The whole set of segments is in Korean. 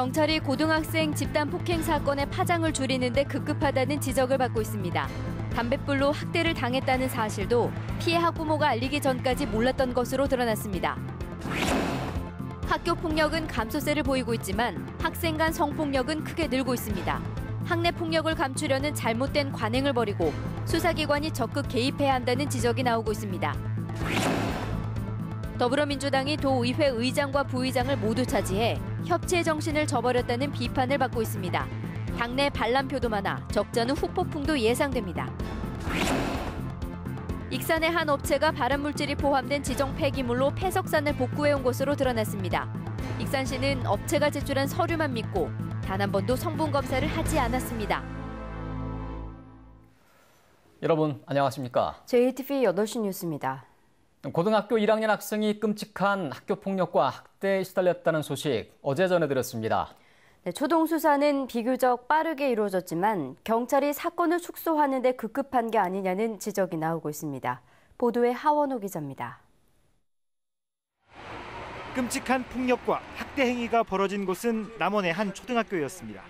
경찰이 고등학생 집단 폭행 사건의 파장을 줄이는 데 급급하다는 지적을 받고 있습니다. 담뱃불로 학대를 당했다는 사실도 피해 학부모가 알리기 전까지 몰랐던 것으로 드러났습니다. 학교 폭력은 감소세를 보이고 있지만 학생 간 성폭력은 크게 늘고 있습니다. 학내 폭력을 감추려는 잘못된 관행을 벌이고 수사기관이 적극 개입해야 한다는 지적이 나오고 있습니다. 더불어민주당이 도의회 의장과 부의장을 모두 차지해 협치의 정신을 저버렸다는 비판을 받고 있습니다. 당내 반란표도 많아 적잖은 후폭풍도 예상됩니다. 익산의 한 업체가 발암물질이 포함된 지정 폐기물로 폐석산을 복구해온 것으로 드러났습니다. 익산시는 업체가 제출한 서류만 믿고 단 한 번도 성분 검사를 하지 않았습니다. 여러분 안녕하십니까? JTV 8시 뉴스입니다. 고등학교 1학년 학생이 끔찍한 학교 폭력과 학대에 시달렸다는 소식 어제 전해드렸습니다. 네, 초동 수사는 비교적 빠르게 이루어졌지만 경찰이 사건을 축소하는 데 급급한 게 아니냐는 지적이 나오고 있습니다. 보도에 하원호 기자입니다. 끔찍한 폭력과 학대 행위가 벌어진 곳은 남원의 한 초등학교였습니다.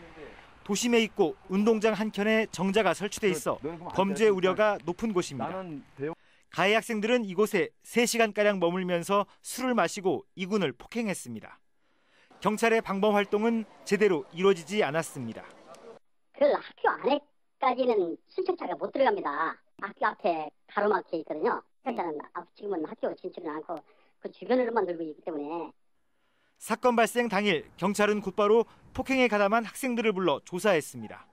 도심에 있고 운동장 한켠에 정자가 설치돼 있어 범죄 우려가 높은 곳입니다. 가해 학생들은 이곳에 3시간가량 머물면서 술을 마시고 이군을 폭행했습니다. 경찰의 방범 활동은 제대로 이루어지지 않았습니다. 그 학교 안에까지는 순찰차가 못 들어갑니다. 학교 앞에 가로막혀 있거든요. 경찰은 지금은 학교 진출은 않고 그 주변으로만 돌고 있기 때문에. 사건 발생 당일 경찰은 곧바로 폭행에 가담한 학생들을 불러 조사했습니다.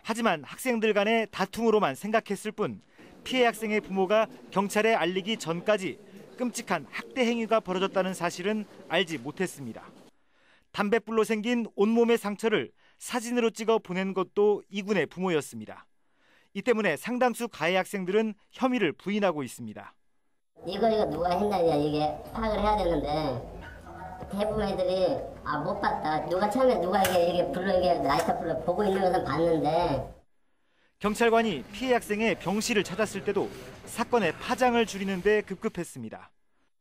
하지만 학생들 간의 다툼으로만 생각했을 뿐 피해 학생의 부모가 경찰에 알리기 전까지 끔찍한 학대 행위가 벌어졌다는 사실은 알지 못했습니다. 담뱃불로 생긴 온몸의 상처를 사진으로 찍어 보낸 것도 이군의 부모였습니다. 이 때문에 상당수 가해 학생들은 혐의를 부인하고 있습니다. 이거 누가 했냐 이게 파악을 해야 되는데 대부분 애들이 못 봤다. 누가 처음에 누가 이게 불러 이게 라이터 불러 보고 있는 것은 봤는데. 경찰관이 피해 학생의 병실을 찾았을 때도 사건의 파장을 줄이는 데 급급했습니다.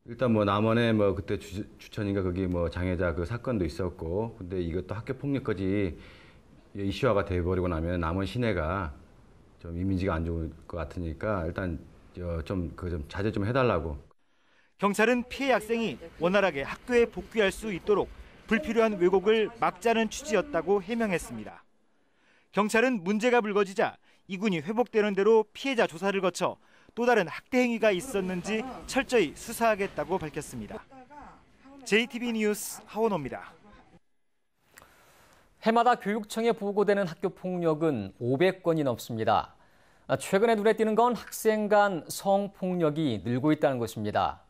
일단 남원에 그때 주천인가 거기 장애자 그 사건도 있었고, 근데 이것도 학교 폭력까지 이슈화가 돼버리고 나면 남원 시내가 좀 이미지가 안 좋을 것 같으니까 일단 좀 자제 좀 해달라고. 경찰은 피해 학생이 원활하게 학교에 복귀할 수 있도록 불필요한 왜곡을 막자는 취지였다고 해명했습니다. 경찰은 문제가 불거지자 이군이 회복되는 대로 피해자 조사를 거쳐 또 다른 학대 행위가 있었는지 철저히 수사하겠다고 밝혔습니다. JTB 뉴스 하원호입니다. 해마다 교육청에 보고되는 학교 폭력은 500건이 넘습니다. 최근에 눈에 띄는 건 학생 간 성폭력이 늘고 있다는 것입니다.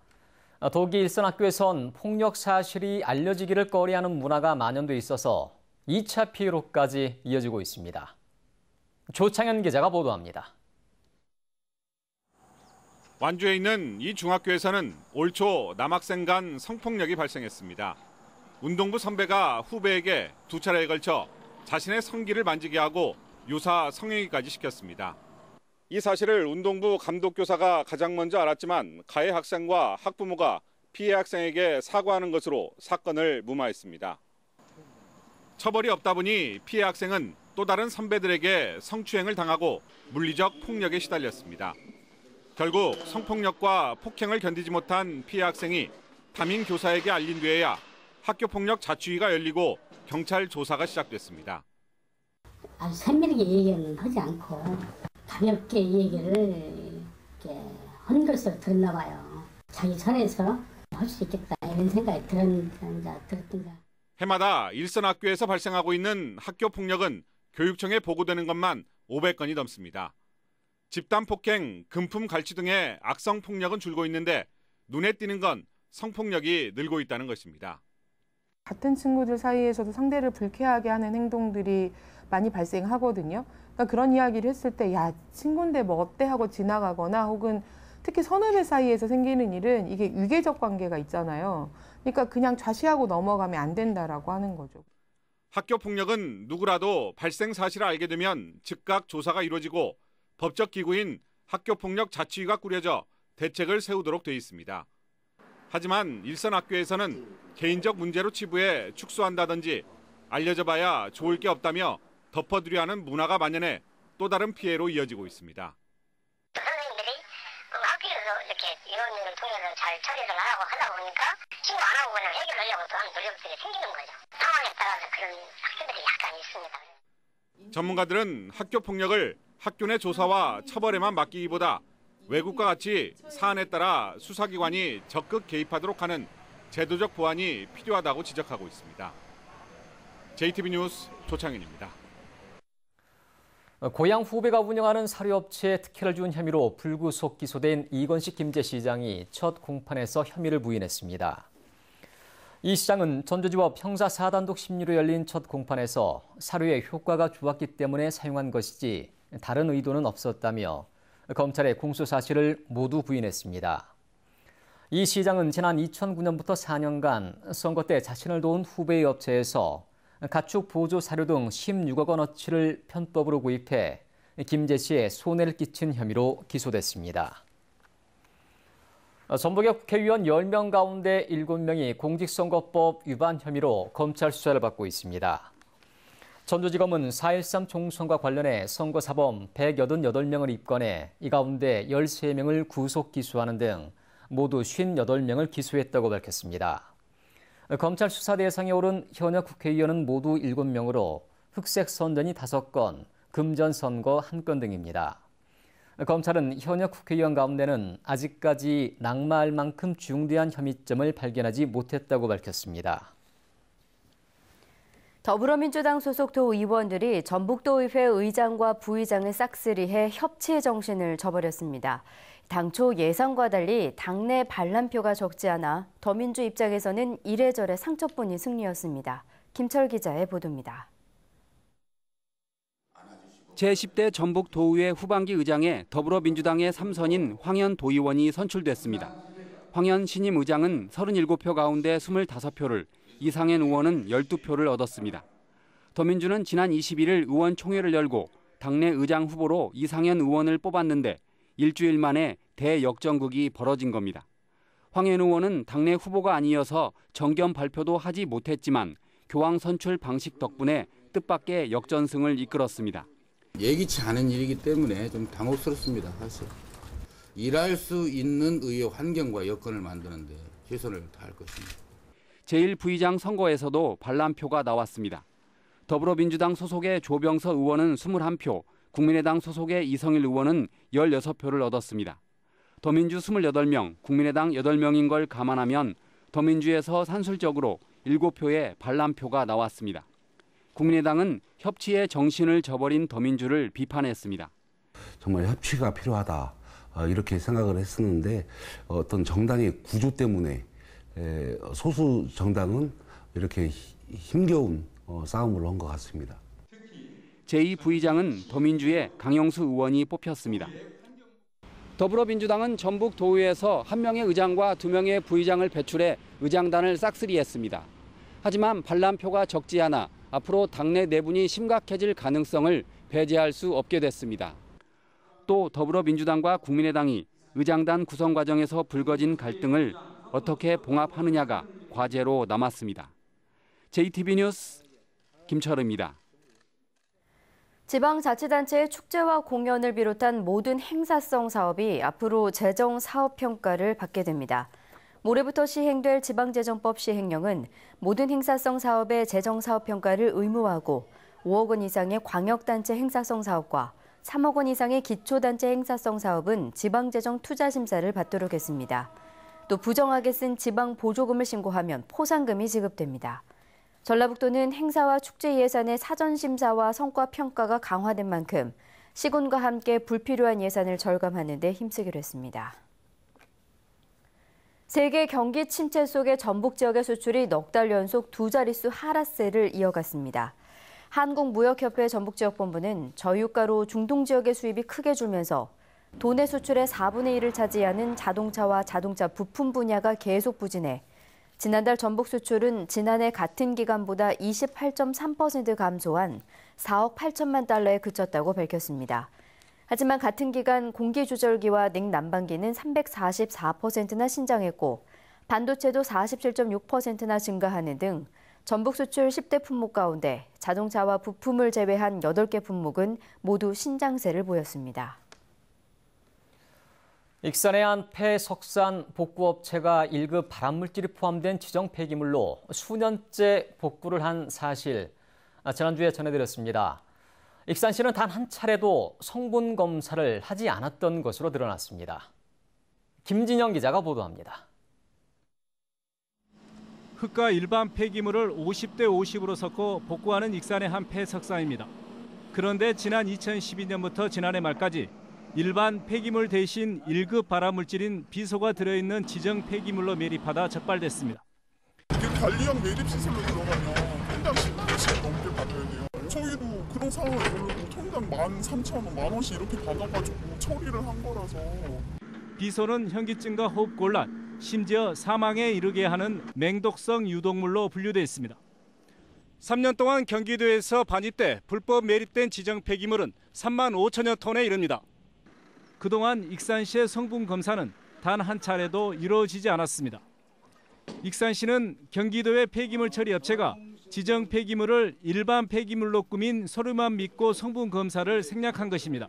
도기 일선학교에선 폭력 사실이 알려지기를 꺼려하는 문화가 만연돼 있어서 2차 피해로까지 이어지고 있습니다. 조창현 기자가 보도합니다. 완주에 있는 이 중학교에서는 올 초 남학생 간 성폭력이 발생했습니다. 운동부 선배가 후배에게 2차례에 걸쳐 자신의 성기를 만지게 하고 유사 성행위까지 시켰습니다. 이 사실을 운동부 감독교사가 가장 먼저 알았지만 가해 학생과 학부모가 피해 학생에게 사과하는 것으로 사건을 무마했습니다. 처벌이 없다 보니 피해 학생은 또 다른 선배들에게 성추행을 당하고 물리적 폭력에 시달렸습니다. 결국 성폭력과 폭행을 견디지 못한 피해 학생이 담임 교사에게 알린 뒤에야 학교폭력 자치위가 열리고 경찰 조사가 시작됐습니다. 아주 선명하게 얘기는 하지 않고 가볍게 얘기를 이렇게 한 것으로 들었나 봐요. 자기 선에서 할 수 있겠다 이런 생각이 들었던가. 해마다 일선학교에서 발생하고 있는 학교폭력은 교육청에 보고되는 것만 500건이 넘습니다. 집단폭행, 금품 갈취 등의 악성폭력은 줄고 있는데 눈에 띄는 건 성폭력이 늘고 있다는 것입니다. 같은 친구들 사이에서도 상대를 불쾌하게 하는 행동들이 많이 발생하거든요. 그러니까 그런 이야기를 했을 때 야, 친구인데 뭐 어때 하고 지나가거나 혹은 특히 선후배 사이에서 생기는 일은 이게 유계적 관계가 있잖아요. 그러니까 그냥 좌시하고 넘어가면 안 된다라고 하는 거죠. 학교 폭력은 누구라도 발생 사실을 알게 되면 즉각 조사가 이루어지고 법적 기구인 학교폭력 자치위가 꾸려져 대책을 세우도록 돼 있습니다. 하지만 일선 학교에서는 개인적 문제로 치부해 축소한다든지 알려져봐야 좋을 게 없다며 덮어두려 하는 문화가 만연해 또 다른 피해로 이어지고 있습니다. 선생님들이 학교에서 이렇게 위원회를 통해서 잘 처리를 하라고 하다 보니까 신고 안 하고 그냥 해결하려고 또 하는 노력들이 생기는 거죠. 상황에 따라서 그런 학생들이 약간 있습니다. 전문가들은 학교 폭력을 학교 내 조사와 처벌에만 맡기기보다 외국과 같이 사안에 따라 수사기관이 적극 개입하도록 하는 제도적 보완이 필요하다고 지적하고 있습니다. JTB 뉴스 조창현입니다. 고향 후배가 운영하는 사료업체에 특혜를 준 혐의로 불구속 기소된 이건식 김제시장이 첫 공판에서 혐의를 부인했습니다. 이 시장은 전주지법 형사 4단독 심리로 열린 첫 공판에서 사료의 효과가 좋았기 때문에 사용한 것이지 다른 의도는 없었다며 검찰의 공소 사실을 모두 부인했습니다. 이 시장은 지난 2009년부터 4년간 선거 때 자신을 도운 후배의 업체에서 가축 보조 사료 등 16억 원어치를 편법으로 구입해 김제 씨에 손해를 끼친 혐의로 기소됐습니다. 전북의 국회의원 10명 가운데 7명이 공직선거법 위반 혐의로 검찰 수사를 받고 있습니다. 전주지검은 4.13 총선과 관련해 선거사범 188명을 입건해 이 가운데 13명을 구속 기소하는 등 모두 58명을 기소했다고 밝혔습니다. 검찰 수사 대상에 오른 현역 국회의원은 모두 7명으로 흑색 선전이 5건, 금전 선거 1건 등입니다. 검찰은 현역 국회의원 가운데는 아직까지 낙마할 만큼 중대한 혐의점을 발견하지 못했다고 밝혔습니다. 더불어민주당 소속 도의원들이 전북도의회 의장과 부의장을 싹쓸이해 협치의 정신을 저버렸습니다. 당초 예상과 달리 당내 반란표가 적지 않아 더민주 입장에서는 이래저래 상처뿐인 승리였습니다. 김철 기자의 보도입니다. 제10대 전북도의회 후반기 의장에 더불어민주당의 3선인 황현 도의원이 선출됐습니다. 황현 신임 의장은 37표 가운데 25표를, 이상현 의원은 12표를 얻었습니다. 더민주는 지난 21일 의원총회를 열고 당내 의장 후보로 이상현 의원을 뽑았는데 일주일 만에 대역전극이 벌어진 겁니다. 황현 의원은 당내 후보가 아니어서 정견 발표도 하지 못했지만 교황 선출 방식 덕분에 뜻밖의 역전승을 이끌었습니다. 예기치 않은 일이기 때문에 좀 당혹스럽습니다. 사실 일할 수 있는 의회 환경과 여건을 만드는데 최선을 다할 것입니다. 제1부의장 선거에서도 반란표가 나왔습니다. 더불어민주당 소속의 조병서 의원은 21표, 국민의당 소속의 이성일 의원은 16표를 얻었습니다. 더민주 28명, 국민의당 8명인 걸 감안하면 더민주에서 산술적으로 7표의 반란표가 나왔습니다. 국민의당은 협치의 정신을 저버린 더민주를 비판했습니다. 정말 협치가 필요하다 이렇게 생각을 했었는데 어떤 정당의 구조 때문에 소수 정당은 이렇게 힘겨운 싸움을 한 것 같습니다. 제2부의장은 더민주의 강영수 의원이 뽑혔습니다. 더불어민주당은 전북 도의회에서 1명의 의장과 2명의 부의장을 배출해 의장단을 싹쓸이했습니다. 하지만 반란표가 적지 않아 앞으로 당내 내분이 심각해질 가능성을 배제할 수 없게 됐습니다. 또 더불어민주당과 국민의당이 의장단 구성 과정에서 불거진 갈등을 어떻게 봉합하느냐가 과제로 남았습니다. JTB 뉴스 김철우입니다. 지방자치단체의 축제와 공연을 비롯한 모든 행사성 사업이 앞으로 재정사업평가를 받게 됩니다. 모레부터 시행될 지방재정법 시행령은 모든 행사성 사업의 재정사업평가를 의무화하고 5억 원 이상의 광역단체 행사성 사업과 3억 원 이상의 기초단체 행사성 사업은 지방재정 투자심사를 받도록 했습니다. 또 부정하게 쓴 지방 보조금을 신고하면 포상금이 지급됩니다. 전라북도는 행사와 축제 예산의 사전심사와 성과평가가 강화된 만큼 시군과 함께 불필요한 예산을 절감하는 데 힘쓰기로 했습니다. 세계 경기 침체 속에 전북 지역의 수출이 넉 달 연속 2자릿수 하락세를 이어갔습니다. 한국무역협회 전북지역본부는 저유가로 중동 지역의 수입이 크게 줄면서 도내 수출의 4분의 1을 차지하는 자동차와 자동차 부품 분야가 계속 부진해 지난달 전북 수출은 지난해 같은 기간보다 28.3% 감소한 4억 8천만 달러에 그쳤다고 밝혔습니다. 하지만 같은 기간 공기조절기와 냉난방기는 344%나 신장했고 반도체도 47.6%나 증가하는 등 전북 수출 10대 품목 가운데 자동차와 부품을 제외한 8개 품목은 모두 신장세를 보였습니다. 익산의 한 폐석산 복구업체가 1급 발암물질이 포함된 지정 폐기물로 수년째 복구를 한 사실 지난주에 전해드렸습니다. 익산시는 단 한 차례도 성분 검사를 하지 않았던 것으로 드러났습니다. 김진영 기자가 보도합니다. 흙과 일반 폐기물을 50대 50으로 섞어 복구하는 익산의 한 폐석사입니다. 그런데 지난 2012년부터 지난해 말까지 일반 폐기물 대신 1급 발암물질인 비소가 들어있는 지정 폐기물로 매립하다 적발됐습니다. 관리형 매립 시설로 들어가면 통당 10만원씩 넘게 받아야 돼요. 저희도 그런 상황을 모르고 통당 13,000원, 10,000원씩 이렇게 받아가지고 처리를 한 거라서. 비소는 현기증과 호흡곤란, 심지어 사망에 이르게 하는 맹독성 유독물로 분류돼 있습니다. 3년 동안 경기도에서 반입돼 불법 매립된 지정 폐기물은 35,000여 톤에 이릅니다. 그동안 익산시의 성분 검사는 단 한 차례도 이루어지지 않았습니다. 익산시는 경기도의 폐기물 처리 업체가 지정 폐기물을 일반 폐기물로 꾸민 서류만 믿고 성분 검사를 생략한 것입니다.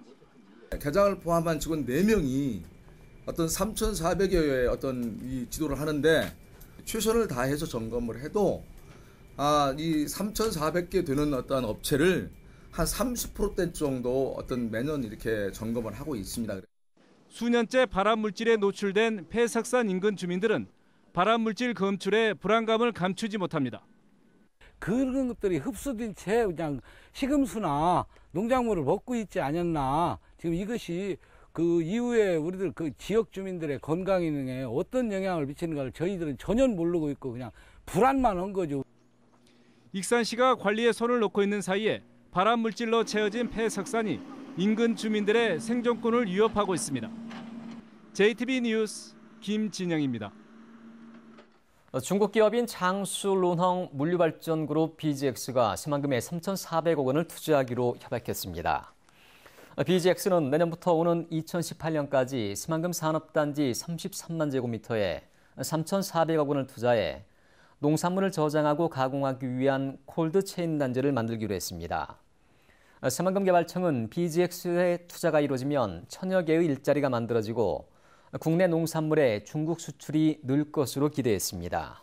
계장을 포함한 직원 4명이 어떤 3,400여의 어떤 이 지도를 하는데 최선을 다해서 점검을 해도 이 3,400개 되는 어떤 업체를 한 30%대 정도 어떤 매년 이렇게 점검을 하고 있습니다. 수년째 발암물질에 노출된 폐석산 인근 주민들은 발암물질 검출에 불안감을 감추지 못합니다. 그런 것들이 흡수된 채 그냥 식음수나 농작물을 먹고 있지 않았나. 지금 이것이 그 이후에 우리들 그 지역 주민들의 건강 기능에 어떤 영향을 미치는가를 저희들은 전혀 모르고 있고 그냥 불안만 한 거죠. 익산시가 관리에 손을 놓고 있는 사이에 발암물질로 채워진 폐석산이 인근 주민들의 생존권을 위협하고 있습니다. JTB 뉴스 김진영입니다. 중국 기업인 장수룬헝 물류발전그룹 BGX가 새만금에 3,400억 원을 투자하기로 협약했습니다. BGX는 내년부터 오는 2018년까지 새만금 산업단지 33만 제곱미터에 3,400억 원을 투자해 농산물을 저장하고 가공하기 위한 콜드체인 단지를 만들기로 했습니다. 새만금 개발청은 BGX의 투자가 이루어지면 1,000여 개의 일자리가 만들어지고 국내 농산물의 중국 수출이 늘 것으로 기대했습니다.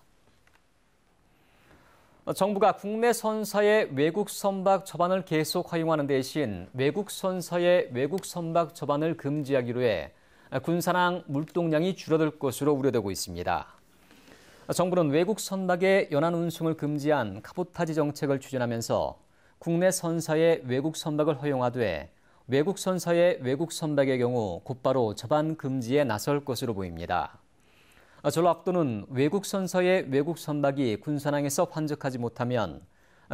정부가 국내 선사의 외국 선박 접안을 계속 허용하는 대신 외국 선사의 외국 선박 접안을 금지하기로 해 군산항 물동량이 줄어들 것으로 우려되고 있습니다. 정부는 외국 선박의 연안 운송을 금지한 카보타지 정책을 추진하면서 국내 선사의 외국 선박을 허용하되 외국 선사의 외국 선박의 경우 곧바로 접안 금지에 나설 것으로 보입니다. 전라북도는 외국 선사의 외국 선박이 군산항에서 환적하지 못하면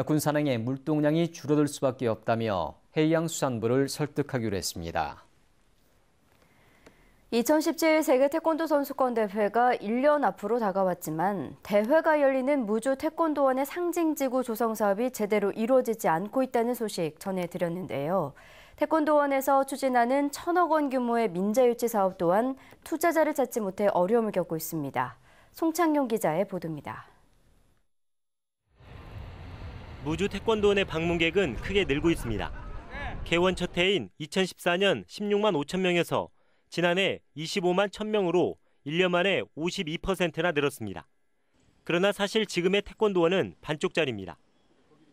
군산항의 물동량이 줄어들 수밖에 없다며 해양수산부를 설득하기로 했습니다. 2017 세계 태권도 선수권 대회가 1년 앞으로 다가왔지만 대회가 열리는 무주 태권도원의 상징지구 조성 사업이 제대로 이루어지지 않고 있다는 소식 전해드렸는데요. 태권도원에서 추진하는 1,000억 원 규모의 민자유치 사업 또한 투자자를 찾지 못해 어려움을 겪고 있습니다. 송창용 기자의 보도입니다. 무주 태권도원의 방문객은 크게 늘고 있습니다. 개원 첫 해인 2014년 16만 5천 명에서 지난해 25만 1,000명으로 1년 만에 52%나 늘었습니다. 그러나 사실 지금의 태권도원은 반쪽짜리입니다.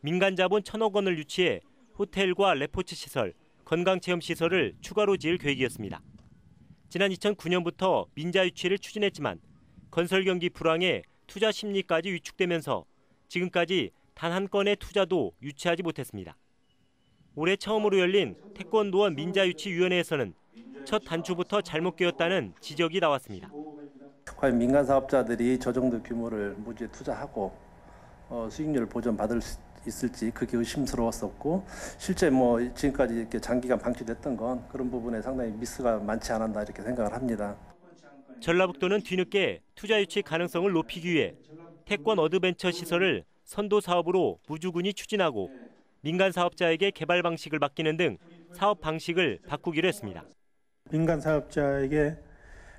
민간 자본 1,000억 원을 유치해 호텔과 레포츠 시설, 건강체험시설을 추가로 지을 계획이었습니다. 지난 2009년부터 민자 유치를 추진했지만 건설 경기 불황에 투자 심리까지 위축되면서 지금까지 단 한 건의 투자도 유치하지 못했습니다. 올해 처음으로 열린 태권도원 민자유치위원회에서는 첫 단추부터 잘못 끼웠다는 지적이 나왔습니다. 과연 민간 사업자들이 저 정도 규모를 무주에 투자하고 수익률을 보전받을 수 있을지 그게 의심스러웠었고 실제 지금까지 이렇게 장기간 방치됐던 건 그런 부분에 상당히 미스가 많지 않았나 이렇게 생각을 합니다. 전라북도는 뒤늦게 투자 유치 가능성을 높이기 위해 태권 어드벤처 시설을 선도 사업으로 무주군이 추진하고 민간 사업자에게 개발 방식을 맡기는 등 사업 방식을 바꾸기로 했습니다. 민간 사업자에게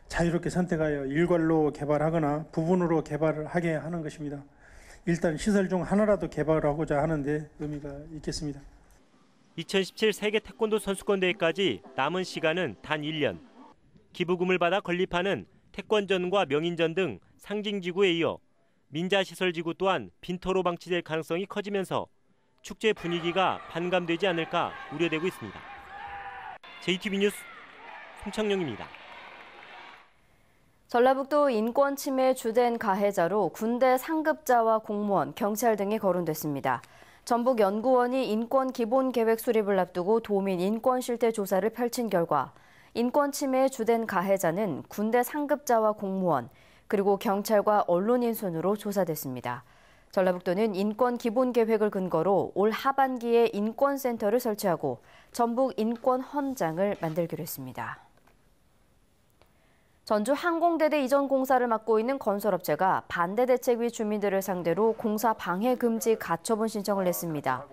자유롭게 선택하여 일괄로 개발하거나 부분으로 개발을 하게 하는 것입니다. 일단 시설 중 하나라도 개발하고자 하는데 의미가 있겠습니다. 2017 세계 태권도 선수권 대회까지 남은 시간은 단 1년. 기부금을 받아 건립하는 태권전과 명인전 등 상징지구에 이어 민자시설지구 또한 빈터로 방치될 가능성이 커지면서 축제 분위기가 반감되지 않을까 우려되고 있습니다. JTBC 뉴스 송창영입니다. 전라북도 인권 침해 주된 가해자로 군대 상급자와 공무원, 경찰 등이 거론됐습니다. 전북연구원이 인권 기본 계획 수립을 앞두고 도민 인권 실태 조사를 펼친 결과 인권 침해의 주된 가해자는 군대 상급자와 공무원, 그리고 경찰과 언론인 순으로 조사됐습니다. 전라북도는 인권 기본 계획을 근거로 올 하반기에 인권센터를 설치하고 전북 인권 헌장을 만들기로 했습니다. 전주 항공대대 이전 공사를 맡고 있는 건설업체가 반대대책위 주민들을 상대로 공사 방해 금지 가처분 신청을 냈습니다.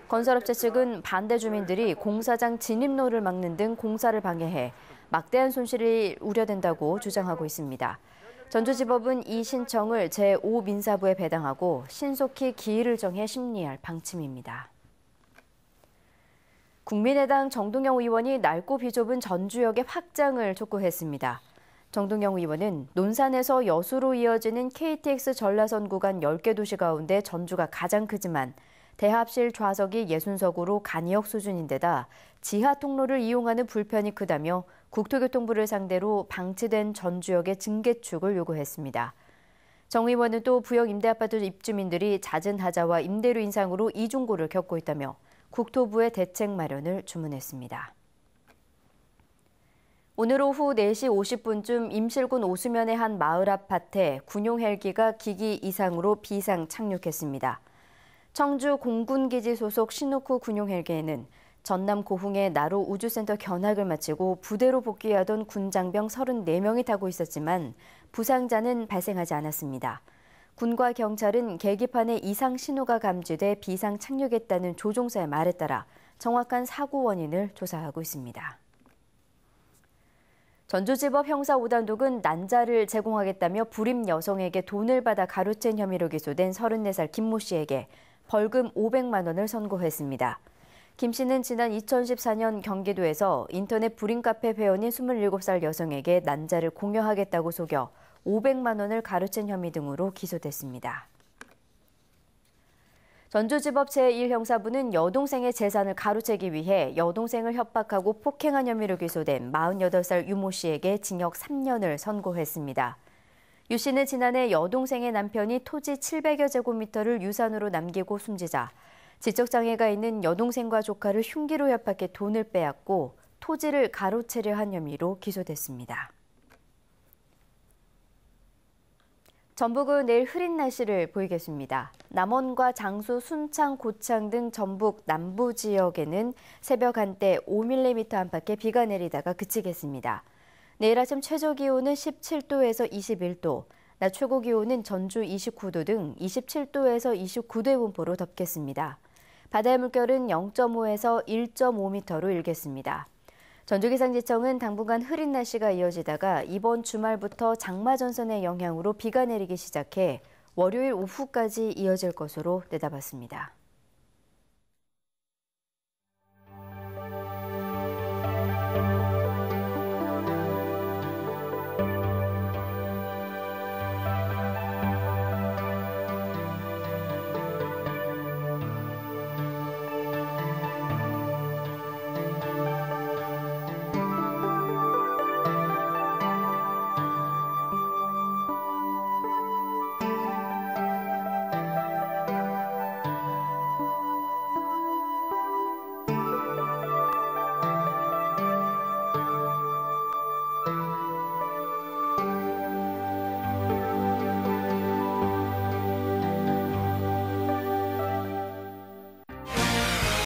건설업체 측은 반대 주민들이 공사장 진입로를 막는 등 공사를 방해해 막대한 손실이 우려된다고 주장하고 있습니다. 전주지법은 이 신청을 제5민사부에 배당하고 신속히 기일을 정해 심리할 방침입니다. 국민의당 정동영 의원이 넓고 비좁은 전주역의 확장을 촉구했습니다. 정동영 의원은 논산에서 여수로 이어지는 KTX 전라선 구간 10개 도시 가운데 전주가 가장 크지만 대합실 좌석이 60석으로 간이역 수준인데다 지하 통로를 이용하는 불편이 크다며 국토교통부를 상대로 방치된 전주역의 증개축을 요구했습니다. 정 의원은 또 부영 임대아파트 입주민들이 잦은 하자와 임대료 인상으로 이중고를 겪고 있다며 국토부의 대책 마련을 주문했습니다. 오늘 오후 4시 50분쯤 임실군 오수면의 한 마을 앞 밭에 군용 헬기가 기기 이상으로 비상 착륙했습니다. 청주 공군기지 소속 시누쿠 군용 헬기에는 전남 고흥의 나로 우주센터 견학을 마치고 부대로 복귀하던 군장병 34명이 타고 있었지만 부상자는 발생하지 않았습니다. 군과 경찰은 계기판에 이상 신호가 감지돼 비상 착륙했다는 조종사의 말에 따라 정확한 사고 원인을 조사하고 있습니다. 전주지법 형사 5단독은 난자를 제공하겠다며 불임 여성에게 돈을 받아 가로챈 혐의로 기소된 34살 김모 씨에게 벌금 500만 원을 선고했습니다. 김 씨는 지난 2014년 경기도에서 인터넷 불임 카페 회원인 27살 여성에게 난자를 공여하겠다고 속여 500만 원을 가로챈 혐의 등으로 기소됐습니다. 전주지법 제1형사부는 여동생의 재산을 가로채기 위해 여동생을 협박하고 폭행한 혐의로 기소된 48살 유모 씨에게 징역 3년을 선고했습니다. 유 씨는 지난해 여동생의 남편이 토지 700여 제곱미터를 유산으로 남기고 숨지자 지적장애가 있는 여동생과 조카를 흉기로 협박해 돈을 빼앗고 토지를 가로채려 한 혐의로 기소됐습니다. 전북은 내일 흐린 날씨를 보이겠습니다. 남원과 장수, 순창, 고창 등 전북 남부 지역에는 새벽 한때 5mm 안팎의 비가 내리다가 그치겠습니다. 내일 아침 최저기온은 17도에서 21도, 낮 최고기온은 전주 29도 등 27도에서 29도의 분포로 덮겠습니다. 바다의 물결은 0.5에서 1.5m로 일겠습니다. 전주기상지청은 당분간 흐린 날씨가 이어지다가 이번 주말부터 장마전선의 영향으로 비가 내리기 시작해 월요일 오후까지 이어질 것으로 내다봤습니다.